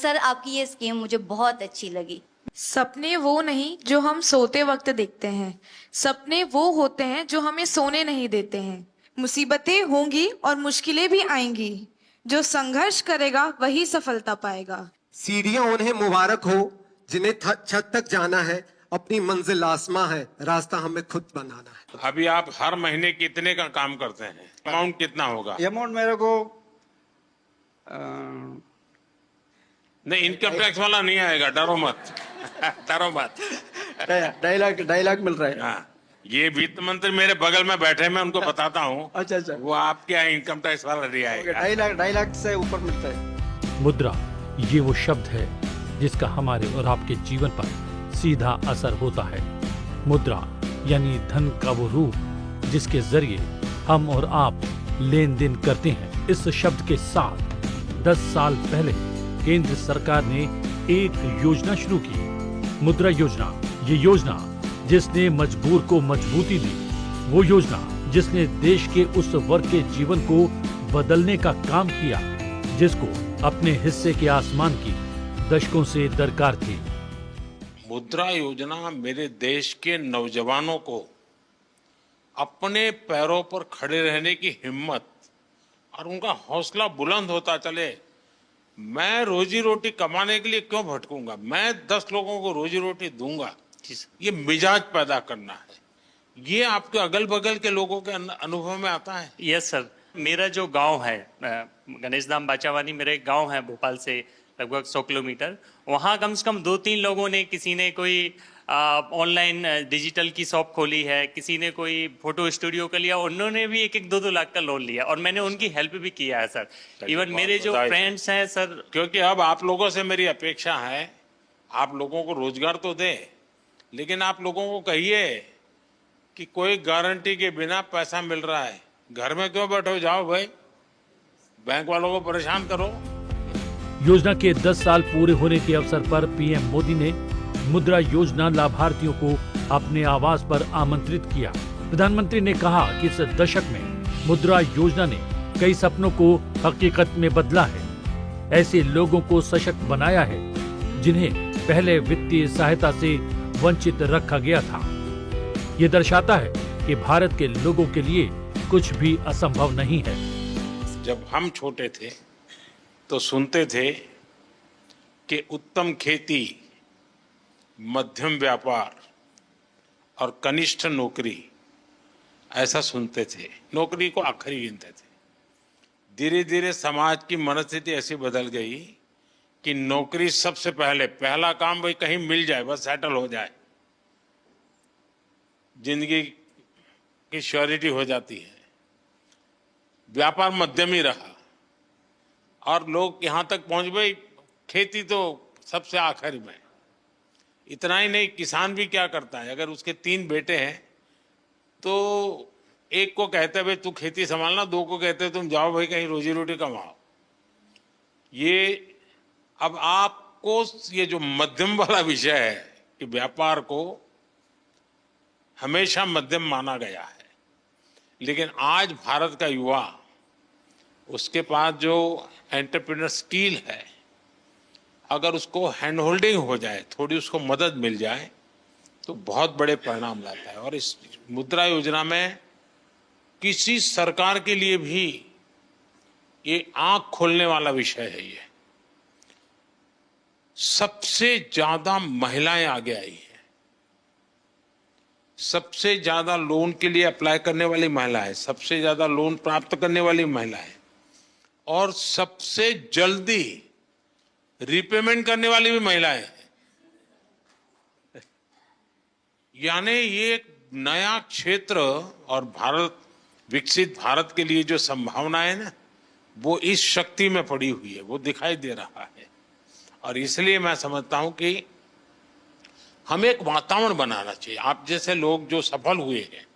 Sir आपकी ये scheme मुझे बहुत अच्छी लगी। सपने वो नहीं जो हम सोते वक्त देखते हैं, सपने वो होते हैं जो हमें सोने नहीं देते हैं। मुसीबतें होंगी और मुश्किलें भी आएंगी, जो संघर्ष करेगा वही सफलता पाएगा। सीढ़ियां उन्हें मुबारक हो जिन्हें छत तक जाना है, अपनी मंजिल आसमां है, रास्ता हमें खुद बनाना है। अभी आप हर महीने कितने का काम करते हैं? अमाउंट कितना होगा? अमाउंट मेरे को नहीं, इनकम टैक्स वाला नहीं आएगा, डरो मत। डरो मत। 2.5 लाख मिल रहा है। हाँ, ये वित्त मंत्री मेरे बगल में बैठे, मैं उनको बताता हूँ। अच्छा अच्छा, वो आपके यहाँ इनकम टैक्स वाला नहीं आएगा। 2.5 लाख से ऊपर मिलता है। मुद्रा ये वो शब्द है जिसका हमारे और आपके जीवन पर सीधा असर होता है। मुद्रा यानी धन का वो रूप जिसके जरिए हम और आप लेन देन करते हैं। इस शब्द के साथ 10 साल पहले केंद्र सरकार ने एक योजना शुरू की, मुद्रा योजना। ये योजना जिसने मजबूर को मजबूती दी, वो योजना जिसने देश के उस वर्ग के जीवन को बदलने का काम किया जिसको अपने हिस्से के आसमान की दशकों से दरकार थी। मुद्रा योजना मेरे देश के नौजवानों को अपने पैरों पर खड़े रहने की हिम्मत और उनका हौसला बुलंद होता चले। मैं रोजी रोटी कमाने के लिए क्यों भटकूंगा, मैं 10 लोगों को रोजी रोटी दूंगा, ये मिजाज पैदा करना है। ये आपके अगल बगल के लोगों के अनुभव में आता है? यस सर, मेरा जो गांव है गणेश धाम बाचावानी, मेरा एक गांव है भोपाल से लगभग 100 किलोमीटर। वहाँ कम से कम 2-3 लोगों ने, किसी ने कोई ऑनलाइन डिजिटल की शॉप खोली है, किसी ने कोई फोटो स्टूडियो का लिया, उन्होंने भी 1-1, 2-2 लाख का लोन लिया और मैंने उनकी हेल्प भी किया है सर। इवन मेरे जो फ्रेंड्स हैं सर, क्योंकि अब आप लोगों से मेरी अपेक्षा है, आप लोगों को रोजगार तो दे, लेकिन आप लोगों को कहिए कि कोई गारंटी के बिना पैसा मिल रहा है, घर में क्यों बैठो, जाओ भाई, बैंक वालों को परेशान करो। योजना के 10 साल पूरे होने के अवसर पर पीएम मोदी ने मुद्रा योजना लाभार्थियों को अपने आवास पर आमंत्रित किया। प्रधानमंत्री ने कहा कि इस दशक में मुद्रा योजना ने कई सपनों को हकीकत में बदला है, ऐसे लोगों को सशक्त बनाया है जिन्हें पहले वित्तीय सहायता से वंचित रखा गया था। ये दर्शाता है कि भारत के लोगों के लिए कुछ भी असंभव नहीं है। जब हम छोटे थे तो सुनते थे कि उत्तम खेती, मध्यम व्यापार और कनिष्ठ नौकरी, ऐसा सुनते थे, नौकरी को आखिरी गिनते थे। धीरे धीरे समाज की मनस्थिति ऐसी बदल गई कि नौकरी सबसे पहले, पहला काम भाई कहीं मिल जाए, बस सेटल हो जाए, जिंदगी की श्योरिटी हो जाती है। व्यापार मध्यम ही रहा और लोग यहां तक पहुंच गए, खेती तो सबसे आखिर में। इतना ही नहीं, किसान भी क्या करता है, अगर उसके 3 बेटे हैं तो एक को कहते हैं भाई तू खेती संभालना, 2 को कहते हैं तुम जाओ भाई कहीं रोजी रोटी कमाओ। ये अब आपको ये जो मध्यम वाला विषय है कि व्यापार को हमेशा मध्यम माना गया है, लेकिन आज भारत का युवा, उसके पास जो एंटरप्रेन्योर स्किल है, अगर उसको हैंड होल्डिंग हो जाए, थोड़ी उसको मदद मिल जाए, तो बहुत बड़े परिणाम लाता है। और इस मुद्रा योजना में किसी सरकार के लिए भी ये आंख खोलने वाला विषय है। ये सबसे ज्यादा महिलाएं आगे आई हैं, सबसे ज्यादा लोन के लिए अप्लाई करने वाली महिला है, सबसे ज्यादा लोन प्राप्त करने वाली महिला है और सबसे जल्दी रिपेमेंट करने वाली भी महिलाएं हैं। यानी ये एक नया क्षेत्र और भारत, विकसित भारत के लिए जो संभावना है ना, वो इस शक्ति में पड़ी हुई है, वो दिखाई दे रहा है। और इसलिए मैं समझता हूं कि हमें एक वातावरण बनाना चाहिए। आप जैसे लोग जो सफल हुए हैं,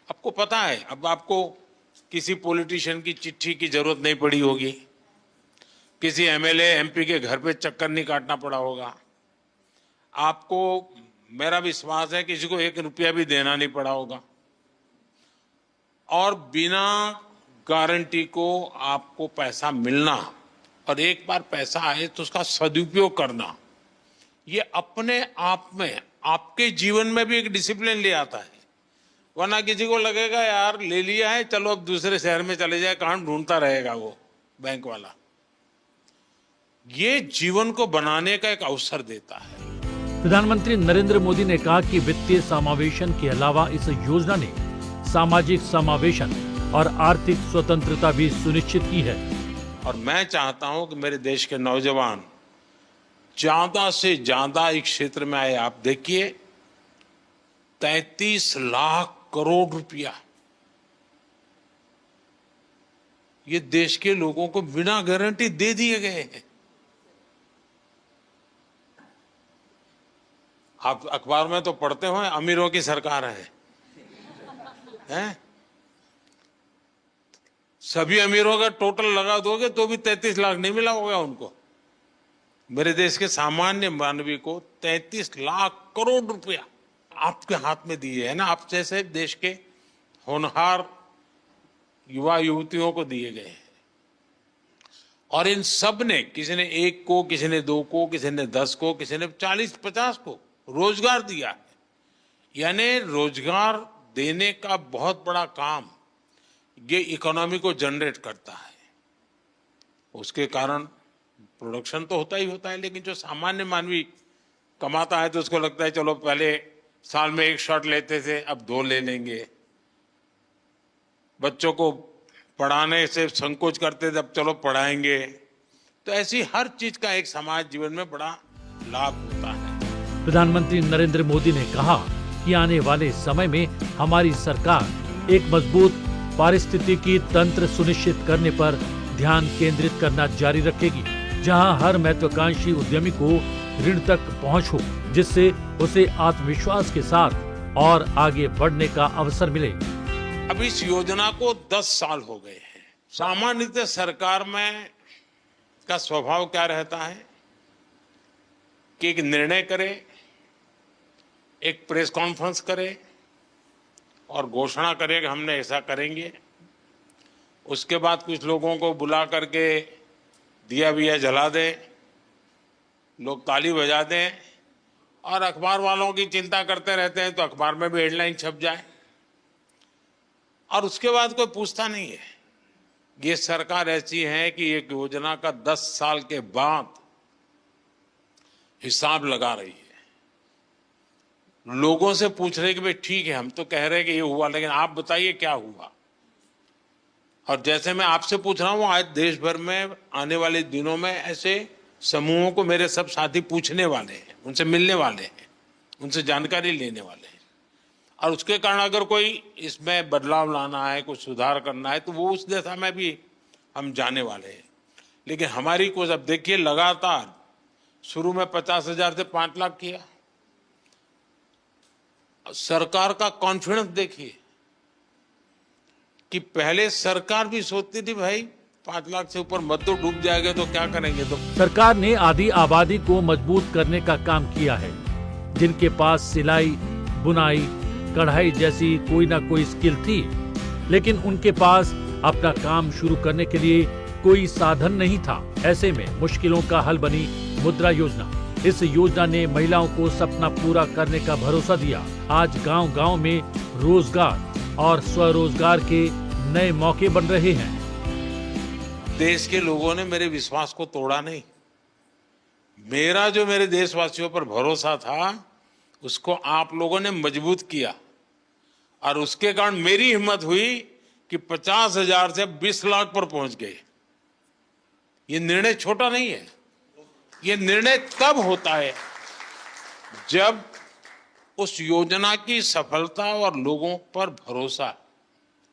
आपको पता है, अब आपको किसी पॉलिटिशियन की चिट्ठी की जरूरत नहीं पड़ी होगी, किसी एमएलए एमपी के घर पे चक्कर नहीं काटना पड़ा होगा, आपको, मेरा विश्वास है, किसी को 1 रुपया भी देना नहीं पड़ा होगा, और बिना गारंटी को आपको पैसा मिलना और एक बार पैसा आए तो उसका सदुपयोग करना, ये अपने आप में आपके जीवन में भी एक डिसिप्लिन ले आता है। वरना किसी को लगेगा यार ले लिया है, चलो अब दूसरे शहर में चले जाए, कहां ढूंढता रहेगा वो बैंक वाला। ये जीवन को बनाने का एक अवसर देता है। प्रधानमंत्री नरेंद्र मोदी ने कहा कि वित्तीय समावेशन के अलावा इस योजना ने सामाजिक समावेशन और आर्थिक स्वतंत्रता भी सुनिश्चित की है। और मैं चाहता हूं कि मेरे देश के नौजवान ज्यादा से ज्यादा इस क्षेत्र में आए। आप देखिए 33 लाख करोड़ रुपया ये देश के लोगों को बिना गारंटी दे दिए गए हैं। आप अखबार में तो पढ़ते हो अमीरों की सरकार है, हैं? सभी अमीरों का टोटल लगा दोगे तो भी 33 लाख नहीं मिला होगा उनको। मेरे देश के सामान्य मानवी को 33 लाख करोड़ रुपया आपके हाथ में दिए है ना, आप जैसे देश के होनहार युवा युवतियों को दिए गए हैं। और इन सब ने, किसी ने 1 को, किसी ने 2 को, किसी ने 10 को, किसी ने 40-50 को रोजगार दिया है। यानी रोजगार देने का बहुत बड़ा काम ये इकोनॉमी को जनरेट करता है। उसके कारण प्रोडक्शन तो होता ही होता है, लेकिन जो सामान्य मानवी कमाता है तो उसको लगता है चलो पहले साल में 1 शॉट लेते थे, अब 2 ले लेंगे। बच्चों को पढ़ाने से संकोच करते थे, अब चलो पढ़ाएंगे। तो ऐसी हर चीज का एक समाज जीवन में बड़ा लाभ होता है। प्रधानमंत्री नरेंद्र मोदी ने कहा कि आने वाले समय में हमारी सरकार एक मजबूत पारिस्थितिकी तंत्र सुनिश्चित करने पर ध्यान केंद्रित करना जारी रखेगी, जहां हर महत्वाकांक्षी उद्यमी को ऋण तक पहुंच हो, जिससे उसे आत्मविश्वास के साथ और आगे बढ़ने का अवसर मिले। अब इस योजना को 10 साल हो गए हैं। सामान्यतः सरकार में का स्वभाव क्या रहता है कि एक निर्णय करे, एक प्रेस कॉन्फ्रेंस करे और घोषणा करे कि हमने ऐसा करेंगे। उसके बाद कुछ लोगों को बुला करके दिया विया जला दे, लोग ताली बजा दें और अखबार वालों की चिंता करते रहते हैं तो अखबार में भी हेडलाइन छप जाए और उसके बाद कोई पूछता नहीं है। ये सरकार ऐसी है कि एक योजना का 10 साल के बाद हिसाब लगा रही है। लोगों से पूछ रहे कि भाई ठीक है, हम तो कह रहे हैं कि ये हुआ, लेकिन आप बताइए क्या हुआ। और जैसे मैं आपसे पूछ रहा हूं, आज देश भर में आने वाले दिनों में ऐसे समूहों को मेरे सब साथी पूछने वाले हैं, उनसे मिलने वाले हैं, उनसे जानकारी लेने वाले हैं। और उसके कारण अगर कोई इसमें बदलाव लाना है, कुछ सुधार करना है, तो वो उस दिशा में भी हम जाने वाले हैं। लेकिन हमारी कोशिश, अब देखिए लगातार शुरू में 50,000 से 5 लाख किया। सरकार का कॉन्फिडेंस देखिए कि पहले सरकार भी सोचती थी भाई 5 लाख से ऊपर मत तो डूब जाएगा तो क्या करेंगे। तो सरकार ने आधी आबादी को मजबूत करने का काम किया है। जिनके पास सिलाई, बुनाई, कढ़ाई जैसी कोई ना कोई स्किल थी, लेकिन उनके पास अपना काम शुरू करने के लिए कोई साधन नहीं था। ऐसे में मुश्किलों का हल बनी मुद्रा योजना। इस योजना ने महिलाओं को सपना पूरा करने का भरोसा दिया। आज गांव-गांव में रोजगार और स्वरोजगार के नए मौके बन रहे हैं। देश के लोगों ने मेरे विश्वास को तोड़ा नहीं। मेरा जो मेरे देशवासियों पर भरोसा था उसको आप लोगों ने मजबूत किया और उसके कारण मेरी हिम्मत हुई कि 50,000 से 20 लाख पर पहुंच गए। ये निर्णय छोटा नहीं है। ये निर्णय तब होता है जब उस योजना की सफलता और लोगों पर भरोसा,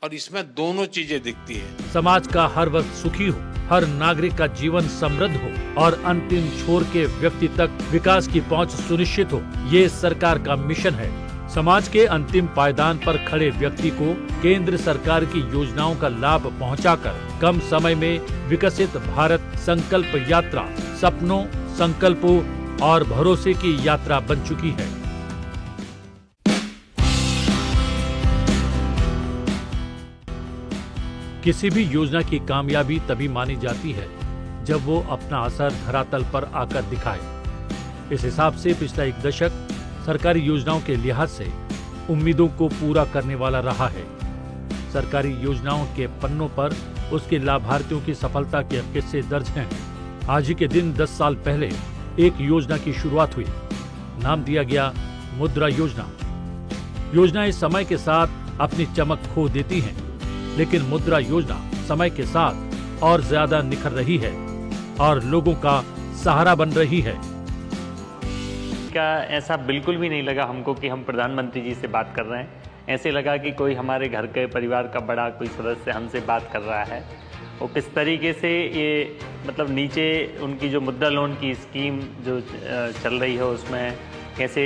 और इसमें दोनों चीजें दिखती है। समाज का हर वर्ग सुखी हो, हर नागरिक का जीवन समृद्ध हो और अंतिम छोर के व्यक्ति तक विकास की पहुंच सुनिश्चित हो, ये सरकार का मिशन है। समाज के अंतिम पायदान पर खड़े व्यक्ति को केंद्र सरकार की योजनाओं का लाभ पहुंचाकर कम समय में विकसित भारत संकल्प यात्रा सपनों, संकल्पों और भरोसे की यात्रा बन चुकी है। किसी भी योजना की कामयाबी तभी मानी जाती है जब वो अपना असर धरातल पर आकर दिखाए। इस हिसाब से पिछला एक दशक सरकारी योजनाओं के लिहाज से उम्मीदों को पूरा करने वाला रहा है। सरकारी योजनाओं के पन्नों पर उसके लाभार्थियों की सफलता के किस्से दर्ज हैं। आज ही के दिन 10 साल पहले एक योजना की शुरुआत हुई। नाम दिया गया मुद्रा योजना। योजनाएं समय के साथ अपनी चमक खो देती हैं, लेकिन मुद्रा योजना समय के साथ और ज्यादा निखर रही है और लोगों का सहारा बन रही है। का ऐसा बिल्कुल भी नहीं लगा हमको कि हम प्रधानमंत्री जी से बात कर रहे हैं। ऐसे लगा कि कोई हमारे घर के परिवार का बड़ा कोई सदस्य हमसे बात कर रहा है। वो किस तरीके से ये मतलब नीचे उनकी जो मुद्रा लोन की स्कीम जो चल रही है उसमें कैसे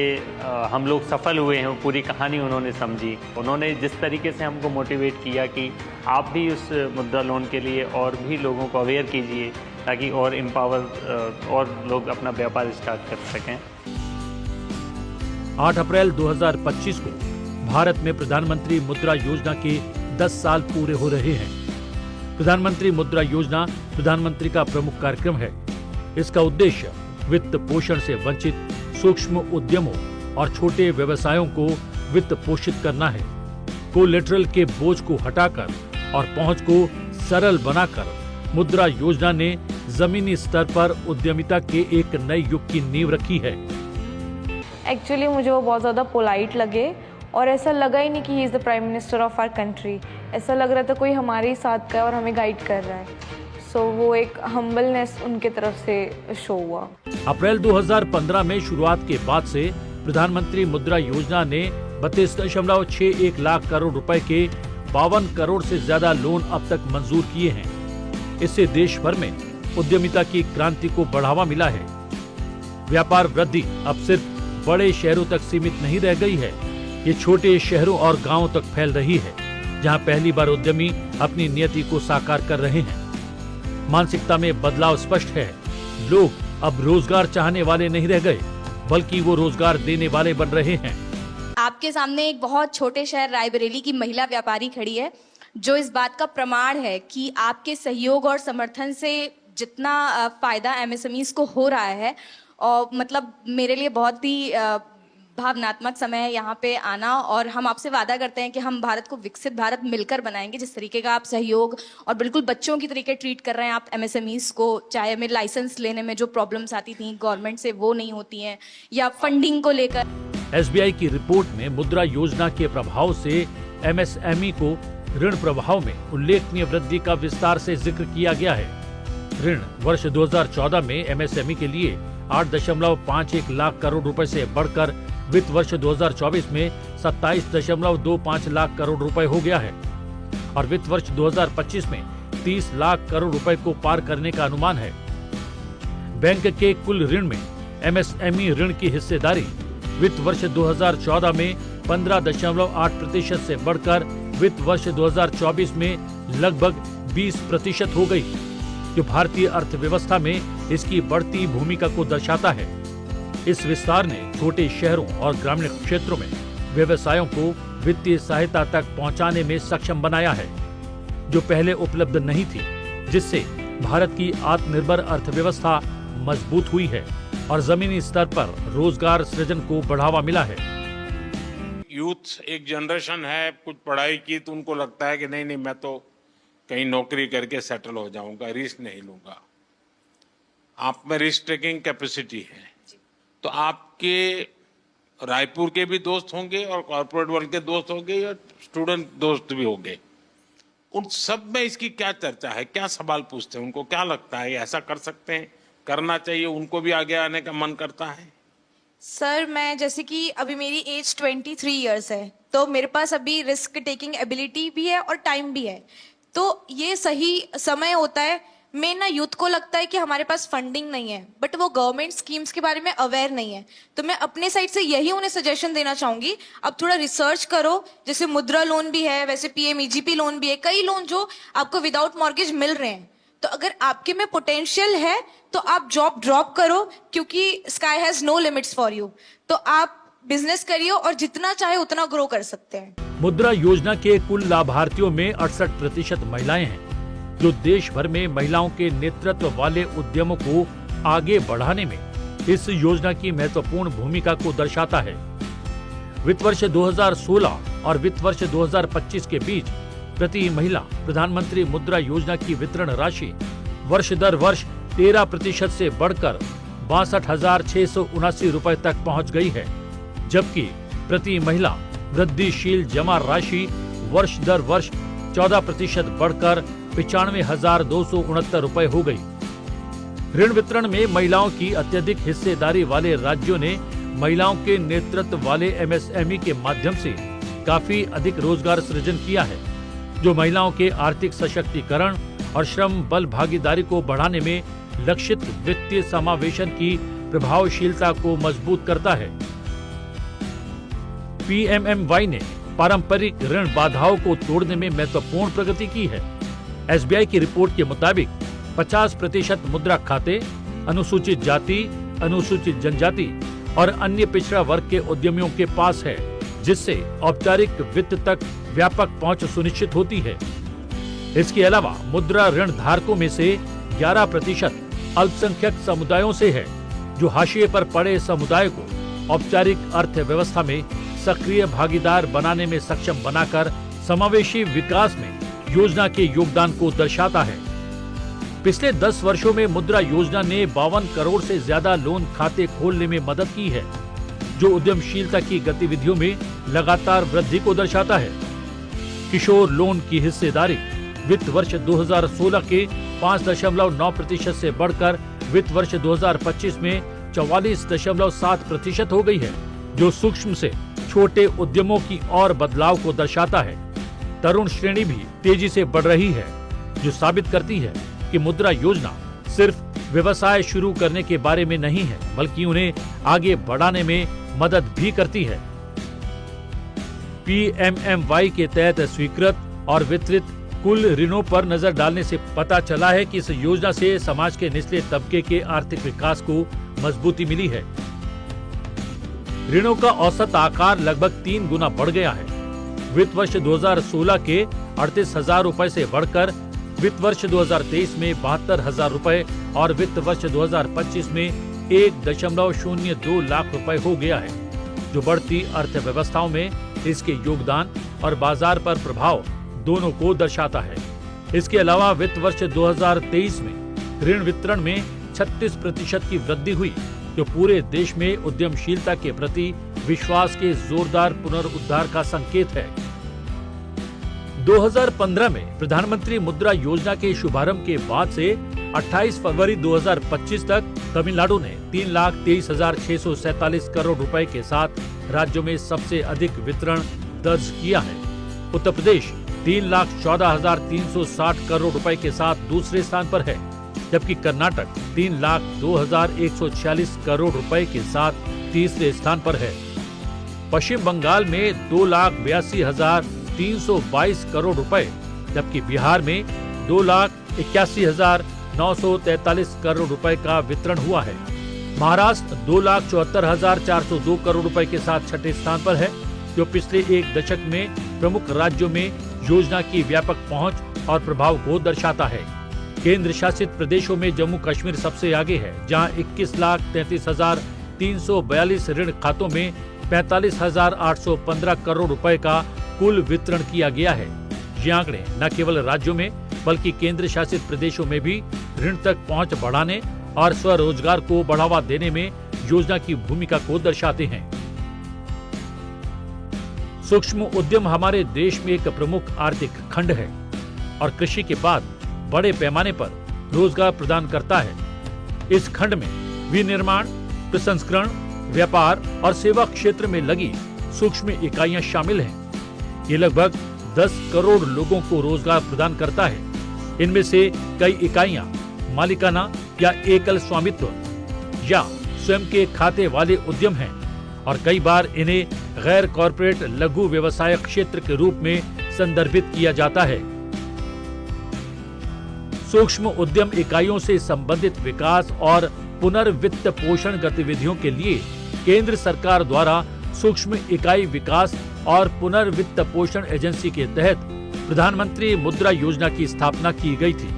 हम लोग सफल हुए हैं, पूरी कहानी उन्होंने समझी। उन्होंने जिस तरीके से हमको मोटिवेट किया कि आप भी उस मुद्रा लोन के लिए और भी लोगों को अवेयर कीजिए ताकि और एम्पावर और लोग अपना व्यापार स्टार्ट कर सकें। 8 अप्रैल 2025 को भारत में प्रधानमंत्री मुद्रा योजना के 10 साल पूरे हो रहे हैं। प्रधानमंत्री मुद्रा योजना प्रधानमंत्री का प्रमुख कार्यक्रम है। इसका उद्देश्य वित्त पोषण से वंचित सूक्ष्म उद्यमों और छोटे व्यवसायों को वित्त पोषित करना है। कोलेटरल के बोझ को हटाकर और पहुंच को सरल बनाकर मुद्रा योजना ने जमीनी स्तर पर उद्यमिता के एक नए युग की नींव रखी है। एक्चुअली मुझे वो बहुत ज़्यादा पोलाइट लगे और ऐसा लगा ही नहीं कि he is the prime minister of our country. ऐसा लग रहा था कोई हमारे ही साथ का है और हमें गाइड कर रहा है। सो वो एक हम्बलनेस उनके तरफ से शो हुआ। अप्रैल 2015 में शुरुआत के बाद से प्रधानमंत्री मुद्रा योजना ने 32.61 लाख करोड़ रुपए के 52 करोड़ से ज्यादा लोन अब तक मंजूर किए हैं। इससे देश भर में उद्यमिता की क्रांति को बढ़ावा मिला है। व्यापार वृद्धि अब सिर्फ बड़े शहरों तक सीमित नहीं रह गई है, ये छोटे शहरों और गांवों तक फैल रही है, जहां पहली बार उद्यमी अपनी नियति को साकार कर रहे हैं। मानसिकता में बदलाव स्पष्ट है। लोग अब रोजगार चाहने वाले नहीं रह गए, बल्कि वो रोजगार देने वाले बन रहे हैं। आपके सामने एक बहुत छोटे शहर रायबरेली की महिला व्यापारी खड़ी है, जो इस बात का प्रमाण है कि आपके सहयोग और समर्थन से जितना फायदा एमएसएमईज को हो रहा है, और मतलब मेरे लिए बहुत ही भावनात्मक समय है यहाँ पे आना। और हम आपसे वादा करते हैं कि हम भारत को विकसित भारत मिलकर बनाएंगे। जिस तरीके का आप सहयोग और बिल्कुल बच्चों की तरीके ट्रीट कर रहे हैं आप एमएसएमईज को, चाहे हमें लाइसेंस लेने में जो प्रॉब्लम्स आती थी गवर्नमेंट से वो नहीं होती हैं, या फंडिंग को लेकर। एसबीआई की रिपोर्ट में मुद्रा योजना के प्रभाव से एमएसएमई को ऋण प्रभाव में उल्लेखनीय वृद्धि का विस्तार से जिक्र किया गया है। ऋण वर्ष 2014 में एमएसएमई के लिए 8.51 लाख करोड़ रुपए से बढ़कर वित्त वर्ष 2024 में 27.25 लाख करोड़ रुपए हो गया है और वित्त वर्ष 2025 में 30 लाख करोड़ रुपए को पार करने का अनुमान है। बैंक के कुल ऋण में एमएसएमई ऋण की हिस्सेदारी वित्त वर्ष 2014 में 15.8% से बढ़कर वित्त वर्ष 2024 में लगभग 20% हो गई, जो भारतीय अर्थव्यवस्था में इसकी बढ़ती भूमिका को दर्शाता है। इस विस्तार ने छोटे शहरों और ग्रामीण क्षेत्रों में व्यवसायों को वित्तीय सहायता तक पहुंचाने में सक्षम बनाया है, जो पहले उपलब्ध नहीं थी, जिससे भारत की आत्मनिर्भर अर्थव्यवस्था मजबूत हुई है और जमीनी स्तर पर रोजगार सृजन को बढ़ावा मिला है। यूथ एक जनरेशन है, कुछ पढ़ाई की तो उनको लगता है कि नहीं मैं तो कहीं नौकरी करके सेटल हो जाऊंगा, रिस्क नहीं लूंगा। आप में रिस्क टेकिंग कैपेसिटी है, तो आपके रायपुर के भी दोस्त होंगे और कॉर्पोरेट वर्ल्ड के दोस्त होंगे या स्टूडेंट दोस्त भी होंगे। उन सब में इसकी क्या चर्चा है, क्या सवाल पूछते हैं, उनको क्या लगता है ऐसा कर सकते हैं, करना चाहिए, उनको भी आगे आने का मन करता है? सर मैं जैसे कि अभी मेरी एज 23 इयर्स है, तो मेरे पास अभी रिस्क टेकिंग एबिलिटी भी है और टाइम भी है, तो ये सही समय होता है। मैं ना यूथ को लगता है कि हमारे पास फंडिंग नहीं है, बट वो गवर्नमेंट स्कीम्स के बारे में अवेयर नहीं है, तो मैं अपने साइड से यही उन्हें सजेशन देना चाहूंगी, अब थोड़ा रिसर्च करो। जैसे मुद्रा लोन भी है, वैसे पीएमईजीपी लोन भी है, कई लोन जो आपको विदाउट मॉर्गेज मिल रहे हैं। तो अगर आपके में पोटेंशियल है तो आप जॉब ड्रॉप करो, क्योंकि sky has no limits for you. तो आप बिजनेस करिए और जितना चाहे उतना ग्रो कर सकते हैं। मुद्रा योजना के कुल लाभार्थियों में 68% महिलाएं हैं। जो देश भर में महिलाओं के नेतृत्व वाले उद्यमों को आगे बढ़ाने में इस योजना की महत्वपूर्ण भूमिका को दर्शाता है। वित्त वर्ष 2016 और वित्त वर्ष 2025 के बीच प्रति महिला प्रधानमंत्री मुद्रा योजना की वितरण राशि वर्ष दर वर्ष 13% से बढ़कर 62,679 रुपए तक पहुंच गई है, जबकि प्रति महिला वृद्धिशील जमा राशि वर्ष दर वर्ष 14% बढ़कर 95,269 रुपए हो गई। ऋण वितरण में महिलाओं की अत्यधिक हिस्सेदारी वाले राज्यों ने महिलाओं के नेतृत्व वाले एमएसएमई के माध्यम से काफी अधिक रोजगार सृजन किया है, जो महिलाओं के आर्थिक सशक्तिकरण और श्रम बल भागीदारी को बढ़ाने में लक्षित वित्तीय समावेशन की प्रभावशीलता को मजबूत करता है। पीएमएमवाई ने पारंपरिक ऋण बाधाओं को तोड़ने में महत्वपूर्ण प्रगति की है। एसबीआई की रिपोर्ट के मुताबिक 50% मुद्रा खाते अनुसूचित जाति, अनुसूचित जनजाति और अन्य पिछड़ा वर्ग के उद्यमियों के पास है, जिससे औपचारिक वित्त तक व्यापक पहुंच सुनिश्चित होती है। इसके अलावा मुद्रा ऋण धारकों में से 11% अल्पसंख्यक समुदायों से है, जो हाशिए पर पड़े समुदाय को औपचारिक अर्थव्यवस्था में सक्रिय भागीदार बनाने में सक्षम बनाकर समावेशी विकास में योजना के योगदान को दर्शाता है। पिछले 10 वर्षों में मुद्रा योजना ने 52 करोड़ से ज्यादा लोन खाते खोलने में मदद की है, जो उद्यमशीलता की गतिविधियों में लगातार वृद्धि को दर्शाता है। किशोर लोन की हिस्सेदारी वित्त वर्ष 2016 के 5.9% से बढ़कर वित्त वर्ष 2025 में 44.7% हो गई है, जो सूक्ष्म से छोटे उद्यमों की और बदलाव को दर्शाता है। तरुण श्रेणी भी तेजी से बढ़ रही है, जो साबित करती है कि मुद्रा योजना सिर्फ व्यवसाय शुरू करने के बारे में नहीं है, बल्कि उन्हें आगे बढ़ाने में मदद भी करती है। पीएमएमवाई के तहत स्वीकृत और वितरित कुल ऋणों पर नजर डालने से पता चला है कि इस योजना से समाज के निचले तबके के आर्थिक विकास को मजबूती मिली है। ऋणों का औसत आकार लगभग 3 गुना बढ़ गया है। वित्त वर्ष 2016 के 38,000 रुपए से बढ़कर वित्त वर्ष 2023 में 72,000 रुपए और वित्त वर्ष 2025 में 1.02 लाख रुपए हो गया है, जो बढ़ती अर्थव्यवस्थाओं में इसके योगदान और बाजार पर प्रभाव दोनों को दर्शाता है। इसके अलावा वित्त वर्ष 2023 में ऋण वितरण में 36% की वृद्धि हुई, जो पूरे देश में उद्यमशीलता के प्रति विश्वास के जोरदार पुनरुद्धार का संकेत है। 2015 में प्रधानमंत्री मुद्रा योजना के शुभारंभ के बाद से 28 फरवरी 2025 तक तमिलनाडु ने 3,23,647 करोड़ रुपए के साथ राज्यों में सबसे अधिक वितरण दर्ज किया है। उत्तर प्रदेश 3,14,360 करोड़ रुपए के साथ दूसरे स्थान पर है, जबकि कर्नाटक 3,02,146 करोड़ रुपए के साथ तीसरे स्थान पर है। पश्चिम बंगाल में 2,82,322 करोड़ रुपए, जबकि बिहार में 2,81,943 करोड़ रुपए का वितरण हुआ है। महाराष्ट्र 2,74,402 करोड़ रुपए के साथ छठे स्थान पर है, जो पिछले एक दशक में प्रमुख राज्यों में योजना की व्यापक पहुंच और प्रभाव को दर्शाता है। केंद्र शासित प्रदेशों में जम्मू कश्मीर सबसे आगे है, जहां 21,33,342 ऋण खातों में 45,815 करोड़ रुपए का कुल वितरण किया गया है। ये आंकड़े न केवल राज्यों में बल्कि केंद्र शासित प्रदेशों में भी ऋण तक पहुंच बढ़ाने और स्वरोजगार को बढ़ावा देने में योजना की भूमिका को दर्शाते हैं। सूक्ष्म उद्यम हमारे देश में एक प्रमुख आर्थिक खंड है और कृषि के बाद बड़े पैमाने पर रोजगार प्रदान करता है। इस खंड में विनिर्माण, प्रसंस्करण, व्यापार और सेवा क्षेत्र में लगी सूक्ष्म इकाइयां शामिल हैं। ये लगभग 10 करोड़ लोगों को रोजगार प्रदान करता है। इनमें से कई इकाइयां मालिकाना या एकल स्वामित्व या स्वयं के खाते वाले उद्यम हैं और कई बार इन्हें गैर कॉर्पोरेट लघु व्यवसाय क्षेत्र के रूप में संदर्भित किया जाता है। सूक्ष्म उद्यम इकाइयों से संबंधित विकास और पुनर्वित्त पोषण गतिविधियों के लिए केंद्र सरकार द्वारा सूक्ष्म इकाई विकास और पुनर्वित्त पोषण एजेंसी के तहत प्रधानमंत्री मुद्रा योजना की स्थापना की गई थी।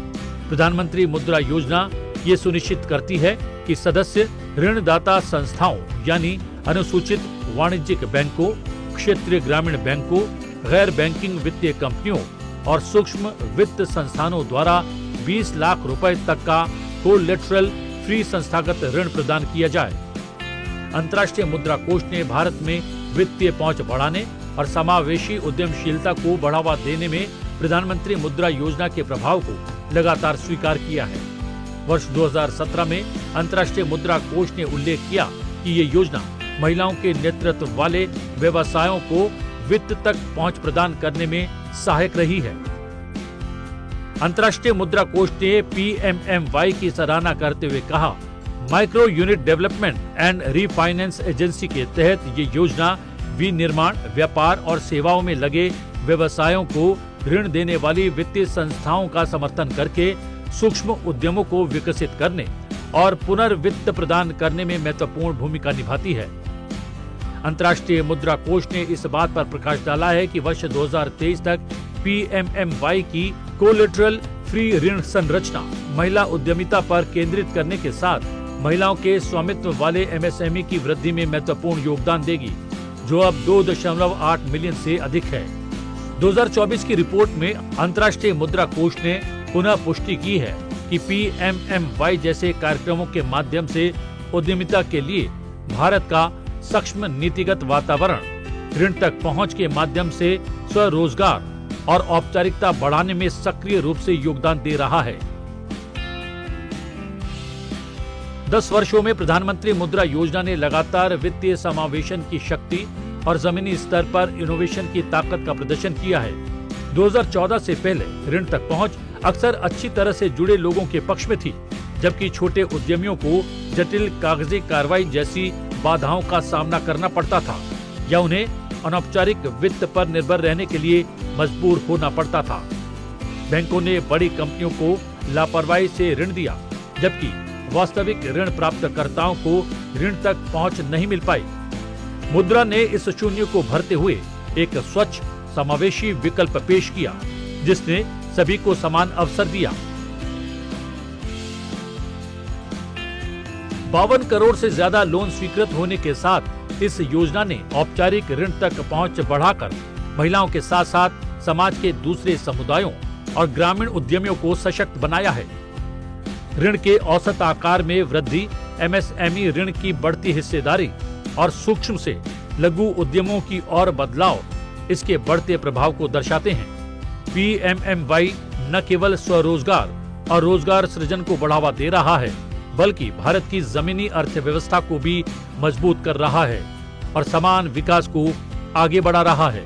प्रधानमंत्री मुद्रा योजना ये सुनिश्चित करती है कि सदस्य ऋणदाता संस्थाओं यानी अनुसूचित वाणिज्यिक बैंकों, क्षेत्रीय ग्रामीण बैंकों, गैर बैंकिंग वित्तीय कंपनियों और सूक्ष्म वित्त संस्थानों द्वारा 20 लाख रुपए तक का कोलेटरल फ्री संस्थागत ऋण प्रदान किया जाए। अंतर्राष्ट्रीय मुद्रा कोष ने भारत में वित्तीय पहुंच बढ़ाने और समावेशी उद्यमशीलता को बढ़ावा देने में प्रधानमंत्री मुद्रा योजना के प्रभाव को लगातार स्वीकार किया है। वर्ष 2017 में अंतर्राष्ट्रीय मुद्रा कोष ने उल्लेख किया कि ये योजना महिलाओं के नेतृत्व वाले व्यवसायों को वित्त तक पहुंच प्रदान करने में सहायक रही है। अंतर्राष्ट्रीय मुद्रा कोष ने PMMY की सराहना करते हुए कहा, micro unit development and refinance agency के तहत ये योजना विनिर्माण, व्यापार और सेवाओं में लगे व्यवसायों को ऋण देने वाली वित्तीय संस्थाओं का समर्थन करके सूक्ष्म उद्यमों को विकसित करने और पुनर्वित्त प्रदान करने में महत्वपूर्ण भूमिका निभाती है। अंतर्राष्ट्रीय मुद्रा कोष ने इस बात पर प्रकाश डाला है कि वर्ष 2023 तक PMMY की कोलेटरल फ्री ऋण संरचना महिला उद्यमिता पर केंद्रित करने के साथ महिलाओं के स्वामित्व वाले MSME की वृद्धि में महत्वपूर्ण योगदान देगी, जो अब 2.8 मिलियन से अधिक है। 2024 की रिपोर्ट में अंतर्राष्ट्रीय मुद्रा कोष ने पुनः पुष्टि की है कि PMMY जैसे कार्यक्रमों के माध्यम से उद्यमिता के लिए भारत का सक्षम नीतिगत वातावरण, ऋण तक पहुंच के माध्यम से स्वरोजगार और औपचारिकता बढ़ाने में सक्रिय रूप से योगदान दे रहा है। 10 वर्षों में प्रधानमंत्री मुद्रा योजना ने लगातार वित्तीय समावेशन की शक्ति और जमीनी स्तर पर इनोवेशन की ताकत का प्रदर्शन किया है। 2014 से पहले ऋण तक पहुंच अक्सर अच्छी तरह से जुड़े लोगों के पक्ष में थी, जबकि छोटे उद्यमियों को जटिल कागजी कार्रवाई जैसी बाधाओं का सामना करना पड़ता था या उन्हें अनौपचारिक वित्त पर निर्भर रहने के लिए मजबूर होना पड़ता था। बैंकों ने बड़ी कंपनियों को लापरवाही से ऋण दिया, जबकि वास्तविक ऋण प्राप्तकर्ताओं को ऋण तक पहुंच नहीं मिल पाई। मुद्रा ने इस शून्य को भरते हुए एक स्वच्छ समावेशी विकल्प पेश किया, जिसने सभी को समान अवसर दिया। 52 करोड़ से ज्यादा लोन स्वीकृत होने के साथ इस योजना ने औपचारिक ऋण तक पहुंच बढ़ाकर महिलाओं के साथ साथ समाज के दूसरे समुदायों और ग्रामीण उद्यमियों को सशक्त बनाया है। ऋण के औसत आकार में वृद्धि, MSME ऋण की बढ़ती हिस्सेदारी और सूक्ष्म से लघु उद्यमों की ओर बदलाव इसके बढ़ते प्रभाव को दर्शाते हैं। PMMY न केवल स्वरोजगार और रोजगार सृजन को बढ़ावा दे रहा है, बल्कि भारत की जमीनी अर्थव्यवस्था को भी मजबूत कर रहा है और समान विकास को आगे बढ़ा रहा है।